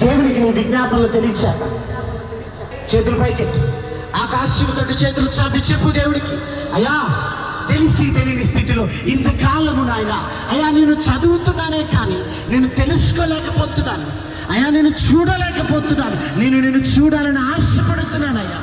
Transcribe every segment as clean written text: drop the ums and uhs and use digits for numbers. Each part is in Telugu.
దేవునికి నీ విజ్ఞాపనలు తెలియచాక చేతుల పైకెత్తి ఆకాశంతో చేతులు చాపి చెప్పు దేవుడికి, అయ్యా తెలిసి తెలియని స్థితిలో ఇంతకాలము నాయన, అయ్యా నేను చదువుతున్నానే కానీ నేను తెలుసుకోలేకపోతున్నాను, అయ్యా నేను చూడలేకపోతున్నాను, నిన్ను చూడాలని ఆశపడుతున్నానయ్యా,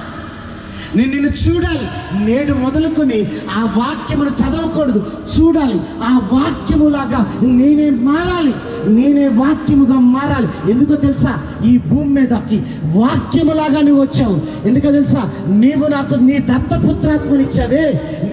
నేను నిన్ను చూడాలి. నేడు మొదలుకొని ఆ వాక్యమును చదవకూడదు, చూడాలి. ఆ వాక్యములాగా నేనే మారాలి, నేనే వాక్యముగా మారాలి. ఎందుకో తెలుసా, ఈ భూమి మీదకి వాక్యములాగా నువ్వు వచ్చావు. ఎందుకో తెలుసా, నీవు నాకు నీ దత్తపుత్రాత్మనిచ్చావే,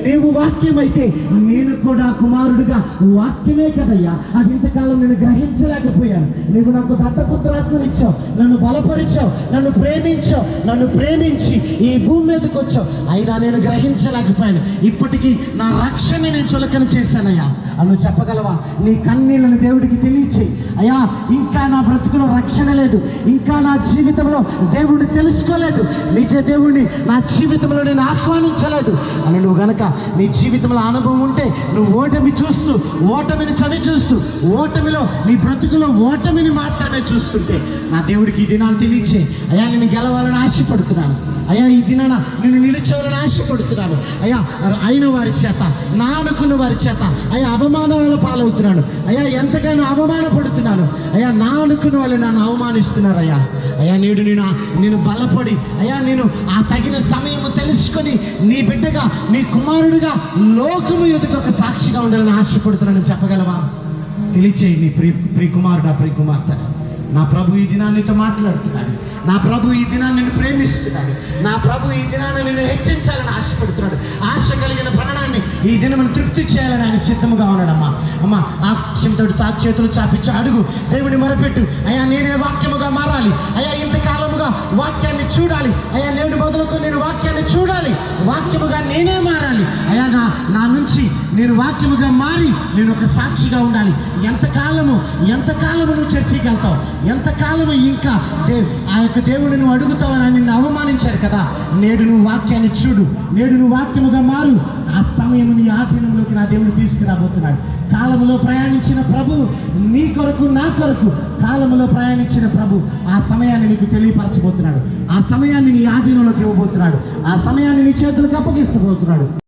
నీవు వాక్యమైతే నేను కూడా కుమారుడిగా వాక్యమే కదయ్యా. అది ఇంతకాలం నేను గ్రహించలేకపోయాను. నీవు నాకు దత్తపుత్రాత్మనిచ్చావు, నన్ను బలపరిచావు, నన్ను ప్రేమించావు, నన్ను ప్రేమించి ఈ భూమి మీదకి వచ్చావు. అయినా నేను గ్రహించలేకపోయాను. ఇప్పటికీ నా రక్షణ నేను చులకన చేశానయ్యా అని చెప్పగలవా? నీ కన్నీళ్ళని దేవుడికి తెలియచేయి. అయ్యా ఇంకా నా బ్రతుకులో రక్షణ లేదు, ఇంకా నా జీవితంలో దేవుడిని తెలుసుకోలేదు, నిజ దేవుడిని నా జీవితంలో నేను ఆహ్వానించలేదు అని నువ్వు గనక నీ జీవితంలో అనుభవం ఉంటే, నువ్వు ఓటమి చూస్తూ, ఓటమిని చవి చూస్తూ, ఓటమిలో నీ బ్రతుకులో ఓటమిని మాత్రమే చూస్తుంటే, నా దేవుడికి ఈ దినాన్ని తెలియచే. అయ్యా నేను గెలవాలని ఆశపడుతున్నాను, అయ్యా ఈ దినాన నేను నిలిచేవాలని ఆశపడుతున్నాను, అయ్యా అయిన వారి చేత, నా అనుకున్న వారి చేత అయ్యా అవమానాల పాలవుతున్నాను, అయ్యా ఎంతగానో అవమానపడుతున్నాను, అయ్యా నా అనుకున్న వాళ్ళు నన్ను అవమానిస్తున్నారు. అయ్యా నేడు నేను బలపడి, అయ్యా నేను ఆ తగిన సమయము తెలుసుకొని నీ బిడ్డగా, నీ కుమారుడిగా లోకము ఎదుట ఒక సాక్షిగా ఉండాలని ఆశపడుతున్నాను చెప్పగలవా? తెలియచేయి నీ ప్రియ కుమారుడా, ప్రియ కుమార్తె. నా ప్రభు ఈ దినాన్ని నీతో మాట్లాడుతున్నాడు, నా ప్రభు ఈ దినాన్ని నిన్ను ప్రేమిస్తున్నాడు, నా ప్రభు ఈ దినాన్ని నిన్ను హెచ్చించాలని ఆశపడుతున్నాడు. ఆశ కలిగిన ప్రాణాన్ని ఈ దినమును తృప్తి చేయాలని ఆయన సిద్ధముగా ఉన్నాడమ్మా. అమ్మా ఆక్షంతో చేతులు చాపించి అడుగు, దేవుని మొరపెట్టు. అయ్యా నేనే వాక్యముగా మారాలి, అయ్యా ఇంతకాలముగా వాక్యాన్ని చూడాలి, అయ్యా నేడు మొదలుకొని నేను వాక్యాన్ని చూడాలి, వాక్యముగా నేనే మారాలి. అయ్యా నా నుంచి నేను వాక్యముగా మారి నేను ఒక సాక్షిగా ఉండాలి. ఎంతకాలము నువ్వు చర్చికి వెళ్తావు, ఎంతకాలము ఇంకా ఆ యొక్క దేవుడిని నువ్వు అడుగుతావని నిన్ను అవమానించారు కదా. నేడు నువ్వు వాక్యాన్ని చూడు, నేడు నువ్వు వాక్యముగా మారు. ఆ సమయం నీ ఆధీనంలోకి నా దేవుడు తీసుకురాబోతున్నాడు. కాలములో ప్రయాణించిన ప్రభు, నీ కొరకు నా కొరకు కాలములో ప్రయాణించిన ప్రభు ఆ సమయాన్ని నీకు తెలియపరచబోతున్నాడు. ఆ సమయాన్ని నీ ఆధీనంలోకి ఇవ్వబోతున్నాడు. ఆ సమయాన్ని నీ చేతులకు అప్పగిస్తబోతున్నాడు.